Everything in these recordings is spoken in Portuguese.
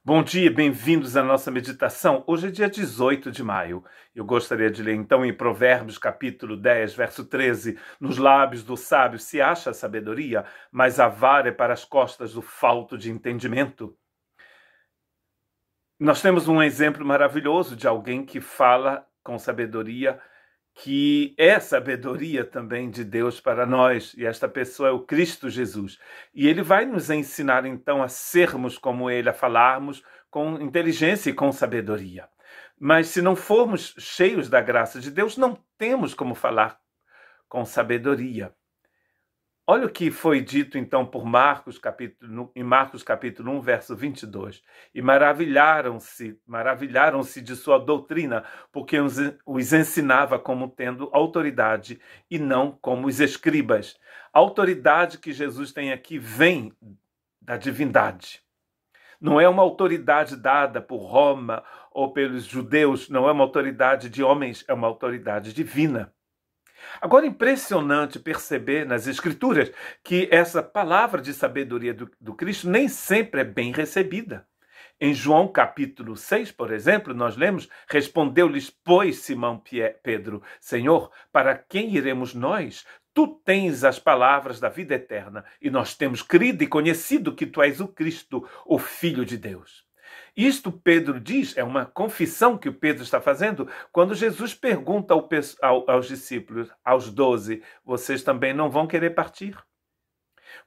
Bom dia, bem-vindos à nossa meditação. Hoje é dia 18 de maio. Eu gostaria de ler então em Provérbios capítulo 10, verso 13. Nos lábios do sábio se acha a sabedoria, mas a vara é para as costas do falto de entendimento. Nós temos um exemplo maravilhoso de alguém que fala com sabedoria, que é sabedoria também de Deus para nós, e esta pessoa é o Cristo Jesus. E ele vai nos ensinar então a sermos como ele, a falarmos com inteligência e com sabedoria. Mas se não formos cheios da graça de Deus, não temos como falar com sabedoria. Olha o que foi dito então por Marcos, em Marcos capítulo 1, verso 22. E maravilharam-se de sua doutrina, porque os ensinava como tendo autoridade e não como os escribas. A autoridade que Jesus tem aqui vem da divindade. Não é uma autoridade dada por Roma ou pelos judeus, não é uma autoridade de homens, é uma autoridade divina. Agora, é impressionante perceber nas Escrituras que essa palavra de sabedoria do Cristo nem sempre é bem recebida. Em João capítulo 6, por exemplo, nós lemos: respondeu-lhes, pois, Simão Pedro, Senhor, para quem iremos nós? Tu tens as palavras da vida eterna, e nós temos crido e conhecido que tu és o Cristo, o Filho de Deus. Isto Pedro diz, é uma confissão que o Pedro está fazendo, quando Jesus pergunta aos discípulos, aos 12, vocês também não vão querer partir?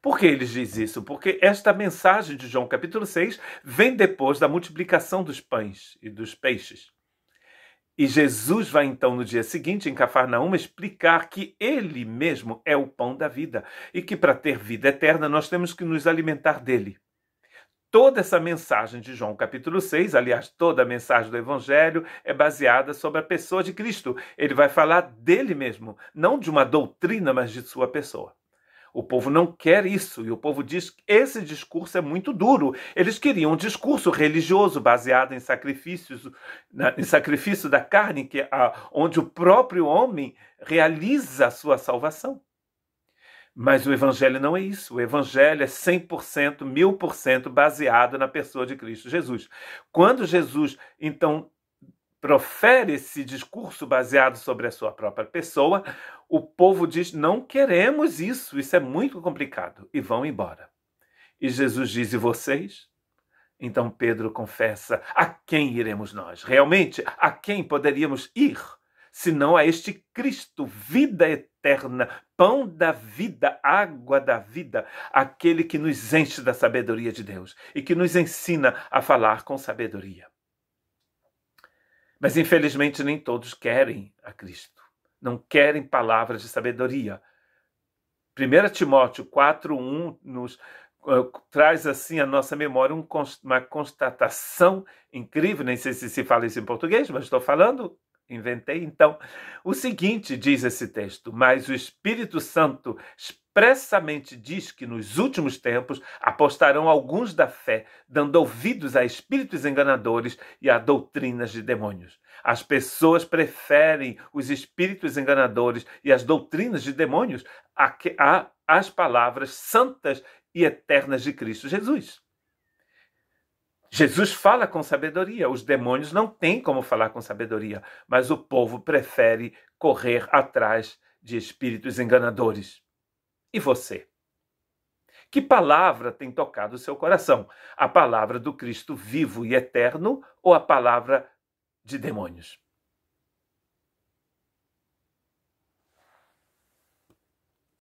Por que ele diz isso? Porque esta mensagem de João capítulo 6 vem depois da multiplicação dos pães e dos peixes. E Jesus vai então no dia seguinte, em Cafarnaum, explicar que ele mesmo é o pão da vida e que para ter vida eterna nós temos que nos alimentar dele. Toda essa mensagem de João capítulo 6, aliás, toda a mensagem do Evangelho é baseada sobre a pessoa de Cristo. Ele vai falar dele mesmo, não de uma doutrina, mas de sua pessoa. O povo não quer isso, e o povo diz que esse discurso é muito duro. Eles queriam um discurso religioso baseado em sacrifício da carne, onde o próprio homem realiza a sua salvação. Mas o Evangelho não é isso. O Evangelho é 100%, 1000% baseado na pessoa de Cristo Jesus. Quando Jesus, então, profere esse discurso baseado sobre a sua própria pessoa, o povo diz, não queremos isso é muito complicado, e vão embora. E Jesus diz, e vocês? Então Pedro confessa, a quem iremos nós? Realmente, a quem poderíamos ir? Senão a este Cristo, vida eterna, pão da vida, água da vida, aquele que nos enche da sabedoria de Deus e que nos ensina a falar com sabedoria. Mas infelizmente nem todos querem a Cristo, não querem palavras de sabedoria. 1 Timóteo 4:1 nos traz assim a nossa memória uma constatação incrível, nem sei se fala isso em português, mas estou falando, inventei então. O seguinte diz esse texto: mas o Espírito Santo expressamente diz que nos últimos tempos apostarão alguns da fé, dando ouvidos a espíritos enganadores e a doutrinas de demônios. As pessoas preferem os espíritos enganadores e as doutrinas de demônios às palavras santas e eternas de Cristo Jesus. Jesus fala com sabedoria, os demônios não têm como falar com sabedoria, mas o povo prefere correr atrás de espíritos enganadores. E você? Que palavra tem tocado o seu coração? A palavra do Cristo vivo e eterno ou a palavra de demônios?